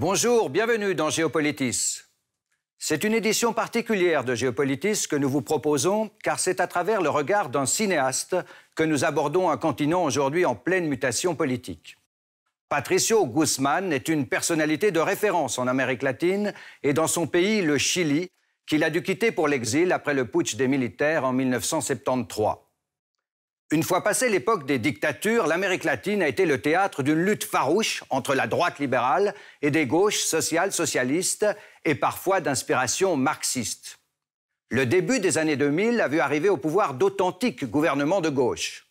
Bonjour, bienvenue dans Géopolitis. C'est une édition particulière de Géopolitis que nous vous proposons, car c'est à travers le regard d'un cinéaste que nous abordons un continent aujourd'hui en pleine mutation politique. Patricio Guzmán est une personnalité de référence en Amérique latine et dans son pays, le Chili, qu'il a dû quitter pour l'exil après le putsch des militaires en 1973. Une fois passée l'époque des dictatures, l'Amérique latine a été le théâtre d'une lutte farouche entre la droite libérale et des gauches sociales socialistes et parfois d'inspiration marxiste. Le début des années 2000 a vu arriver au pouvoir d'authentiques gouvernements de gauche.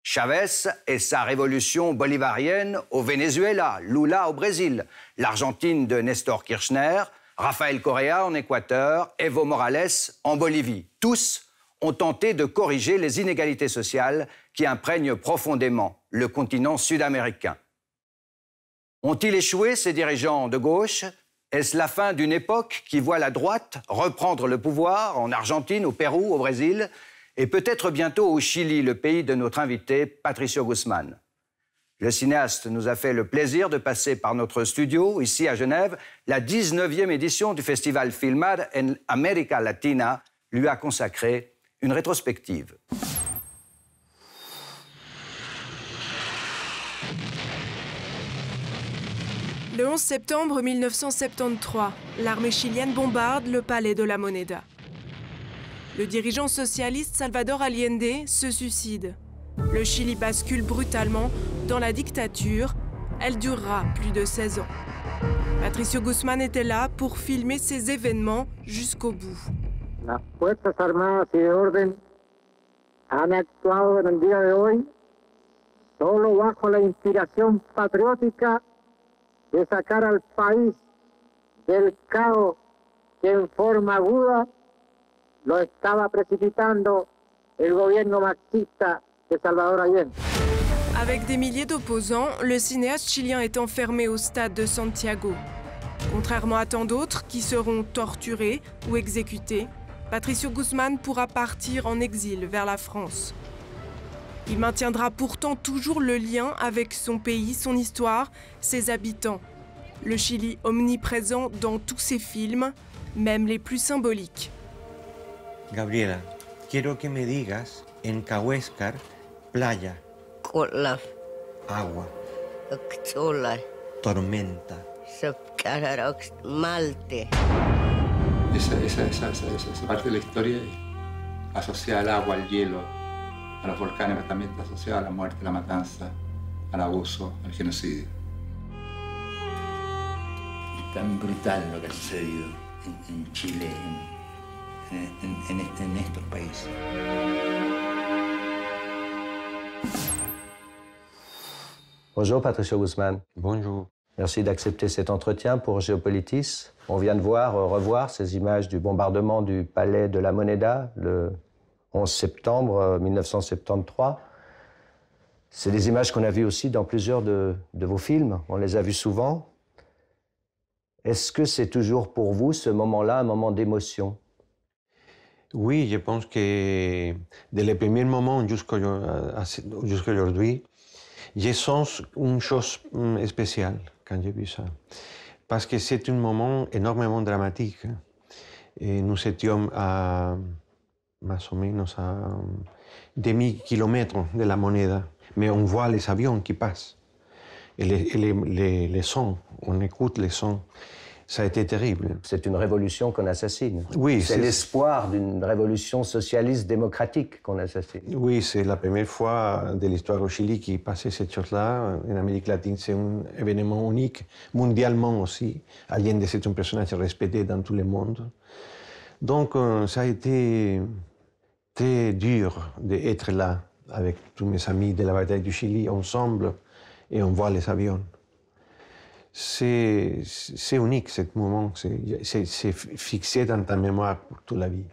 Chavez et sa révolution bolivarienne au Venezuela, Lula au Brésil, l'Argentine de Néstor Kirchner, Rafael Correa en Équateur, Evo Morales en Bolivie. Tous ont tenté de corriger les inégalités sociales qui imprègnent profondément le continent sud-américain. Ont-ils échoué, ces dirigeants de gauche? Est-ce la fin d'une époque qui voit la droite reprendre le pouvoir en Argentine, au Pérou, au Brésil et peut-être bientôt au Chili, le pays de notre invité, Patricio Guzmán? Le cinéaste nous a fait le plaisir de passer par notre studio, ici à Genève. La 19e édition du festival Filmar en América Latina lui a consacré une rétrospective. Le 11 septembre 1973, l'armée chilienne bombarde le palais de la Moneda. Le dirigeant socialiste Salvador Allende se suicide. Le Chili bascule brutalement dans la dictature. Elle durera plus de 16 ans. Patricio Guzmán était là pour filmer ces événements jusqu'au bout. Las Fuerzas Armadas y de Orden han actuado en el día de hoy solo bajo la inspiración patriótica de sacar al país del caos que en forma aguda lo estaba precipitando el gobierno marxista de Salvador Allende. Avec des milliers d'opposants, le cinéaste chilien est enfermé au stade de Santiago. Contrairement à tant d'autres qui seront torturés ou exécutés, Patricio Guzmán pourra partir en exil vers la France. Il maintiendra pourtant toujours le lien avec son pays, son histoire, ses habitants. Le Chili omniprésent dans tous ses films, même les plus symboliques. Gabriela, quiero que me digas en Cahuéscar, playa. Colaf. Agua. Octola. Tormenta. Subcararox Malte. Esa parte de la historia asociada al agua, al hielo, a los volcanes, pero también está asociada a la muerte, a la matanza, al abuso, al genocidio. Es tan brutal lo que ha sucedido en Chile, en estos países. Bonjour Patricio Guzmán. Bonjour. Merci d'accepter cet entretien pour Géopolitis. On vient de revoir ces images du bombardement du palais de la Moneda le 11 septembre 1973. C'est des images qu'on a vues aussi dans plusieurs de vos films. On les a vues souvent. Est-ce que c'est toujours pour vous, ce moment-là, un moment d'émotion? Oui, je pense que dès le premier moment jusqu'à aujourd'hui, je sens une chose spéciale quand j'ai vu ça. Parce que c'est un moment énormément dramatique. Et nous étions à, más o menos à demi-kilomètre de la Moneda. Mais on voit les avions qui passent. Et les sons, on écoute les sons. Ça a été terrible. C'est une révolution qu'on assassine. Oui, c'est l'espoir d'une révolution socialiste démocratique qu'on assassine. Oui, c'est la première fois de l'histoire au Chili qui passait cette chose-là. En Amérique latine, c'est un événement unique, mondialement aussi. Allende, c'est un personnage respecté dans tout le monde. Donc, ça a été très dur d'être là avec tous mes amis de la bataille du Chili, ensemble, et on voit les avions. C'est unique, ce moment. C'est fixé dans ta mémoire pour toute la vie.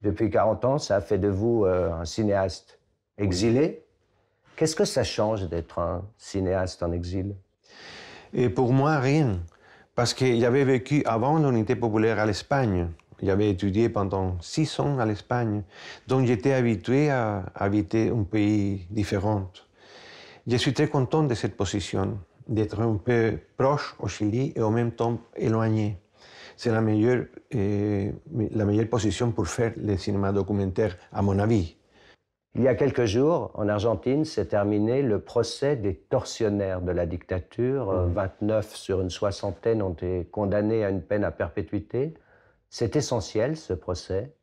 Depuis 40 ans, ça a fait de vous un cinéaste exilé. Qu'est-ce que ça change d'être un cinéaste en exil? Et pour moi, rien. Parce que j'avais vécu avant l'unité populaire à l'Espagne. J'avais étudié pendant 6 ans à l'Espagne. Donc j'étais habitué à habiter un pays différent. Je suis très content de cette position. d'être un peu proche au Chili et en même temps éloigné. C'est la meilleure position pour faire le cinéma documentaire, à mon avis. Il y a quelques jours, en Argentine, s'est terminé le procès des tortionnaires de la dictature. 29 sur une soixantaine ont été condamnés à une peine à perpétuité. C'est essentiel, ce procès?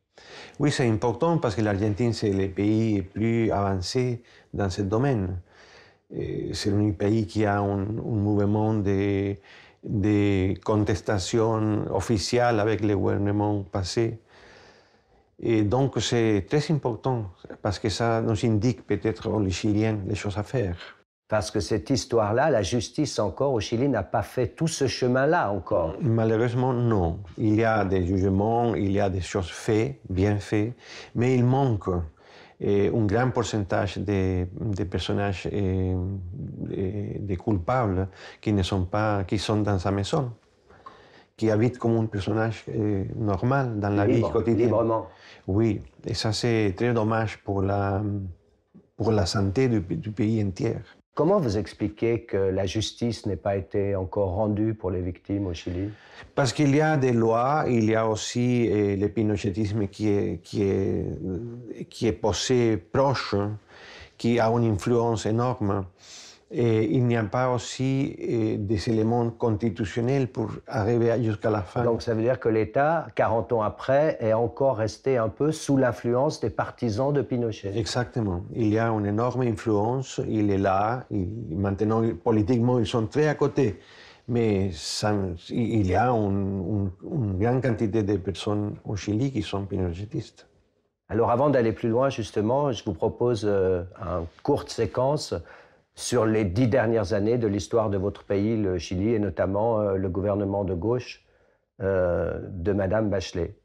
Oui, c'est important parce que l'Argentine, c'est le pays le plus avancé dans ce domaine. C'est l'unique pays qui a un mouvement de contestation officielle avec le gouvernement passé. Et donc, c'est très important parce que ça nous indique peut-être aux Chiliens les choses à faire. Parce que cette histoire-là, la justice encore au Chili n'a pas fait tout ce chemin-là encore. Malheureusement, non. Il y a des jugements, il y a des choses faites, bien faites, mais il manque un grand pourcentage de personnages de coupables qui sont dans sa maison, qui habitent comme un personnage normal dans la vie quotidienne. Librement. Oui, et ça c'est très dommage pour la santé du pays entier. Comment vous expliquez que la justice n'ait pas été encore rendue pour les victimes au Chili? Parce qu'il y a des lois, il y a aussi le pinochetisme qui est posé proche, qui a une influence énorme. Et il n'y a pas aussi des éléments constitutionnels pour arriver jusqu'à la fin. Donc ça veut dire que l'État, 40 ans après, est encore resté un peu sous l'influence des partisans de Pinochet. Exactement. Il y a une énorme influence, il est là. Maintenant, politiquement, ils sont très à côté. Mais il y a une grande quantité de personnes au Chili qui sont pinochetistes. Alors avant d'aller plus loin, justement, je vous propose une courte séquence sur les 10 dernières années de l'histoire de votre pays, le Chili, et notamment le gouvernement de gauche de Madame Bachelet.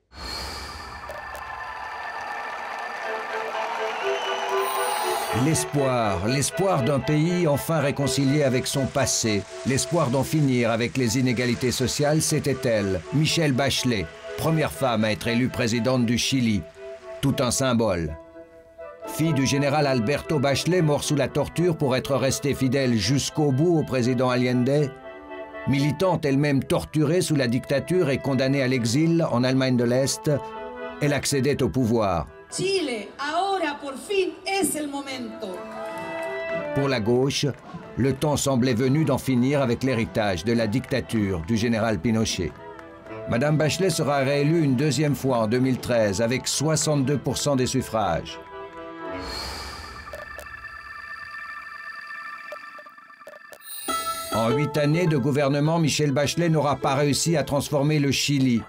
L'espoir d'un pays enfin réconcilié avec son passé, l'espoir d'en finir avec les inégalités sociales, c'était elle, Michelle Bachelet, première femme à être élue présidente du Chili, tout un symbole. Fille du général Alberto Bachelet, mort sous la torture pour être restée fidèle jusqu'au bout au président Allende, militante elle-même torturée sous la dictature et condamnée à l'exil en Allemagne de l'Est, elle accédait au pouvoir. Chile, ahora por fin es el momento. Pour la gauche, le temps semblait venu d'en finir avec l'héritage de la dictature du général Pinochet. Madame Bachelet sera réélue une deuxième fois en 2013 avec 62% des suffrages. En 8 années de gouvernement, Michelle Bachelet n'aura pas réussi à transformer le Chili.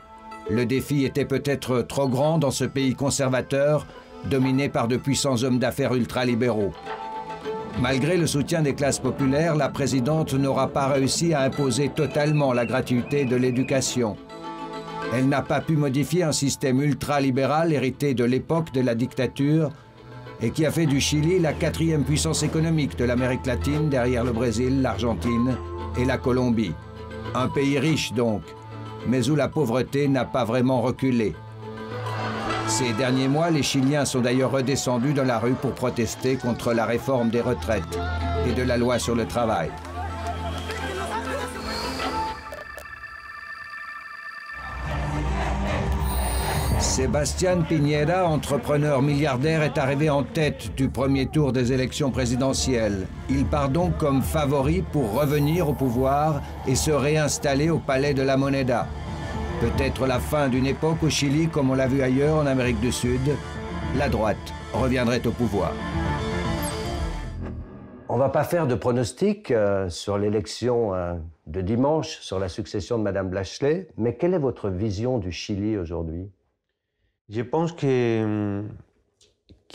Le défi était peut-être trop grand dans ce pays conservateur, dominé par de puissants hommes d'affaires ultralibéraux. Malgré le soutien des classes populaires, la présidente n'aura pas réussi à imposer totalement la gratuité de l'éducation. Elle n'a pas pu modifier un système ultralibéral hérité de l'époque de la dictature et qui a fait du Chili la 4e puissance économique de l'Amérique latine derrière le Brésil, l'Argentine et la Colombie. Un pays riche donc, mais où la pauvreté n'a pas vraiment reculé. Ces derniers mois, les Chiliens sont d'ailleurs redescendus dans la rue pour protester contre la réforme des retraites et de la loi sur le travail. Sebastián Piñera, entrepreneur milliardaire, est arrivé en tête du premier tour des élections présidentielles. Il part donc comme favori pour revenir au pouvoir et se réinstaller au palais de la Moneda. Peut-être la fin d'une époque au Chili, comme on l'a vu ailleurs en Amérique du Sud. La droite reviendrait au pouvoir. On ne va pas faire de pronostic sur l'élection de dimanche, sur la succession de Madame Bachelet, mais quelle est votre vision du Chili aujourd'hui? Je pense qu'il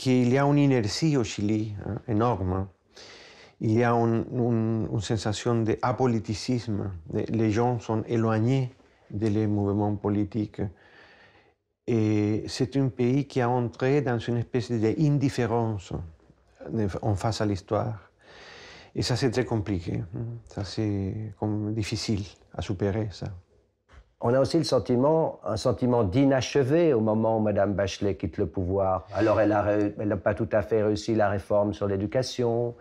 y a une inertie au Chili énorme. Il y a une sensation d'apoliticisme. Les gens sont éloignés des mouvements politiques. Et c'est un pays qui a entré dans une espèce d'indifférence en face à l'histoire. Et ça, c'est très compliqué. Ça, c'est difficile à supérer, ça. On a aussi un sentiment d'inachevé au moment où Mme Bachelet quitte le pouvoir. Alors, elle n'a pas tout à fait réussi la réforme sur l'éducation,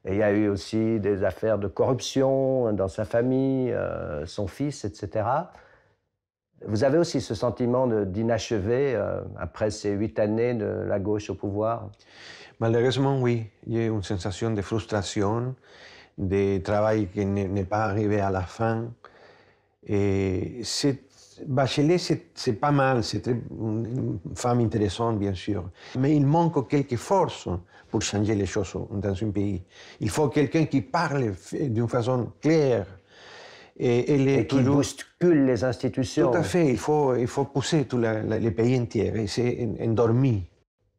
Et il y a eu aussi des affaires de corruption dans sa famille, son fils, etc. Vous avez aussi ce sentiment d'inachevé après ces 8 années de la gauche au pouvoir? Malheureusement, oui. J'ai une sensation de frustration, de travail qui n'est pas arrivé à la fin. Et Bachelet, c'est pas mal, c'est une femme intéressante, bien sûr. Mais il manque quelques forces pour changer les choses dans un pays. Il faut quelqu'un qui parle d'une façon claire. Et qui bouscule les institutions. Tout à fait, il faut pousser tous les pays entiers, et c'est endormi.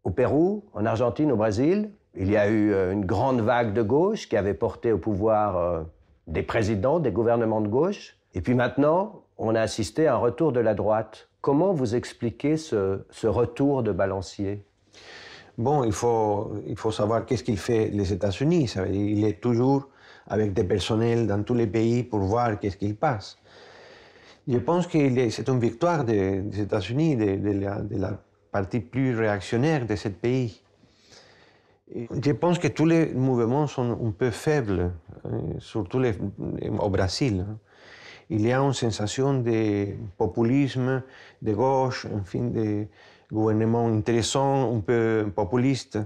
Au Pérou, en Argentine, au Brésil, il y a eu une grande vague de gauche qui avait porté au pouvoir des présidents, des gouvernements de gauche. Et puis maintenant, on a assisté à un retour de la droite. Comment vous expliquez ce retour de balancier? Bon, il faut savoir qu'est-ce qu'il fait les États-Unis. Il est toujours avec des personnels dans tous les pays pour voir qu'est-ce qu'il passe. Je pense que c'est une victoire des États-Unis, de la partie plus réactionnaire de ce pays. Je pense que tous les mouvements sont un peu faibles, surtout au Brésil. Il y a une sensation de populisme, de gauche, enfin, de gouvernement intéressant, un peu populiste.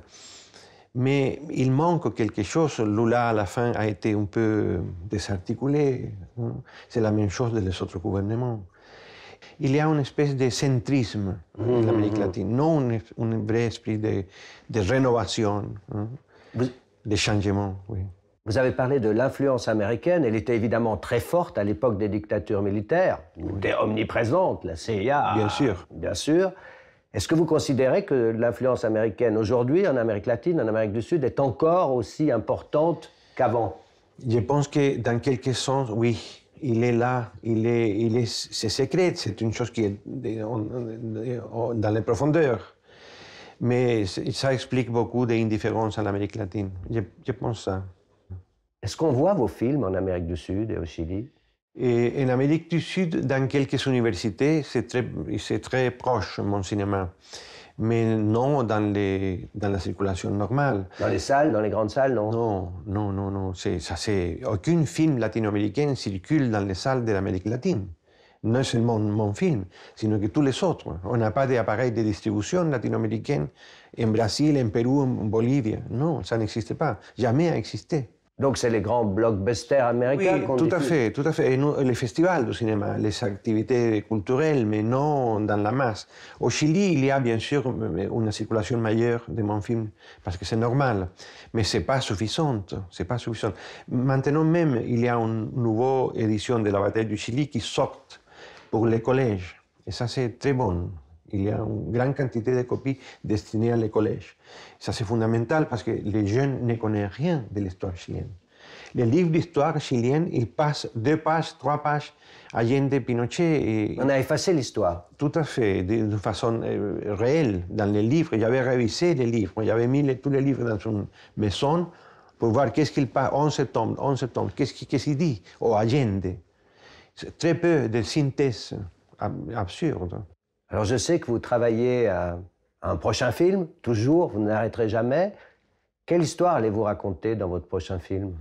Mais il manque quelque chose. Lula, à la fin, a été un peu désarticulé. C'est la même chose des autres gouvernements. Il y a une espèce de centrisme en Amérique latine, non un vrai esprit de rénovation, de changement. Oui. Vous avez parlé de l'influence américaine. Elle était évidemment très forte à l'époque des dictatures militaires, était omniprésente, la CIA. Bien sûr. Bien sûr. Est-ce que vous considérez que l'influence américaine aujourd'hui, en Amérique latine, en Amérique du Sud, est encore aussi importante qu'avant? Je pense que dans quelque sens, oui. Il est là, c'est secret, c'est une chose qui est dans les profondeurs. Mais ça explique beaucoup d'indifférence en Amérique latine. Je pense ça. Est-ce qu'on voit vos films en Amérique du Sud et au Chili? Et en Amérique du Sud, dans quelques universités, c'est très proche, mon cinéma. Mais non dans la circulation normale. Dans les salles, dans les grandes salles, non? Non. Aucun film latino-américain circule dans les salles de l'Amérique latine. Non seulement mon film, sinon que tous les autres. On n'a pas d'appareil de distribution latino-américain en Brésil, en Pérou, en Bolivie. Non, ça n'existe pas. Jamais a existé. Donc c'est les grands blockbusters américains qu'on diffuse. Tout à fait. Et nous, les festivals de cinéma, les activités culturelles, mais non dans la masse. Au Chili, il y a bien sûr une circulation majeure de mon film, parce que c'est normal. Mais ce n'est pas suffisant. Maintenant même, il y a une nouvelle édition de La Bataille du Chili qui sort pour les collèges. Et ça, c'est très bon. Il y a une grande quantité de copies destinées à les collèges. Ça, c'est fondamental parce que les jeunes ne connaissent rien de l'histoire chilienne. Les livres d'histoire chilienne, ils passent 2 pages, 3 pages, Allende, Pinochet. On a effacé l'histoire. Tout à fait, de façon réelle, dans les livres. J'avais révisé les livres. J'avais mis tous les livres dans une maison pour voir qu'est-ce qu'il passe. 11 tomes, qu'est-ce qu'il dit au Allende. Très peu de synthèse absurde. Alors je sais que vous travaillez à un prochain film, toujours, vous n'arrêterez jamais. Quelle histoire allez-vous raconter dans votre prochain film?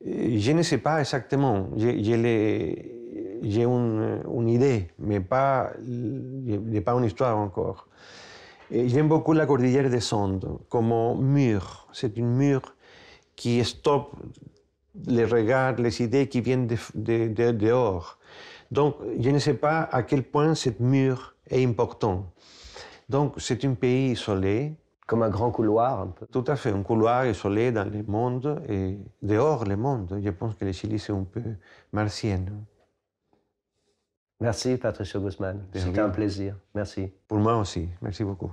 Je ne sais pas exactement. J'ai une idée, mais pas une histoire encore. J'aime beaucoup la cordillère des Andes comme mur. C'est un mur qui stoppe les regards, les idées qui viennent de dehors. Donc, je ne sais pas à quel point ce mur est important. Donc, c'est un pays isolé. Comme un grand couloir, un peu. Tout à fait, un couloir isolé dans le monde et dehors le monde. Je pense que le Chili, c'est un peu martien. Merci, Patricio Guzmán. C'était un plaisir. Merci. Pour moi aussi. Merci beaucoup.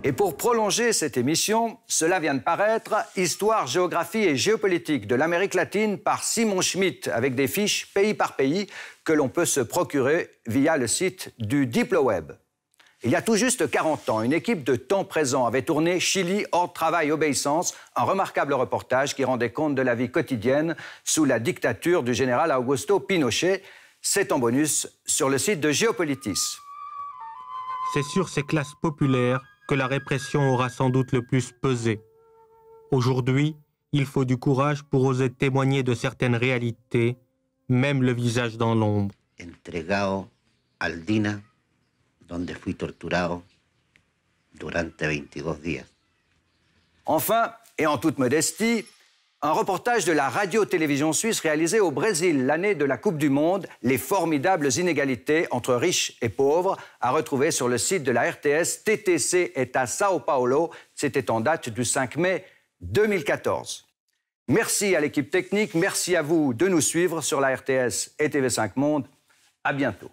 Et pour prolonger cette émission, cela vient de paraître, Histoire, géographie et géopolitique de l'Amérique latine par Simon Schmidt, avec des fiches pays par pays que l'on peut se procurer via le site du DiploWeb. Il y a tout juste 40 ans, une équipe de Temps Présent avait tourné Chili, Ordre, Travail, Obéissance, un remarquable reportage qui rendait compte de la vie quotidienne sous la dictature du général Augusto Pinochet. C'est en bonus sur le site de Géopolitis. C'est sur ces classes populaires que la répression aura sans doute le plus pesé. Aujourd'hui, il faut du courage pour oser témoigner de certaines réalités, même le visage dans l'ombre. Entregado al DINA, donde fui torturado durante 22 días. Enfin, et en toute modestie, un reportage de la radio-télévision suisse réalisé au Brésil l'année de la Coupe du Monde, les formidables inégalités entre riches et pauvres, à retrouver sur le site de la RTS. TTC est à Sao Paulo. C'était en date du 5 mai 2014. Merci à l'équipe technique, merci à vous de nous suivre sur la RTS et TV5 Monde. À bientôt.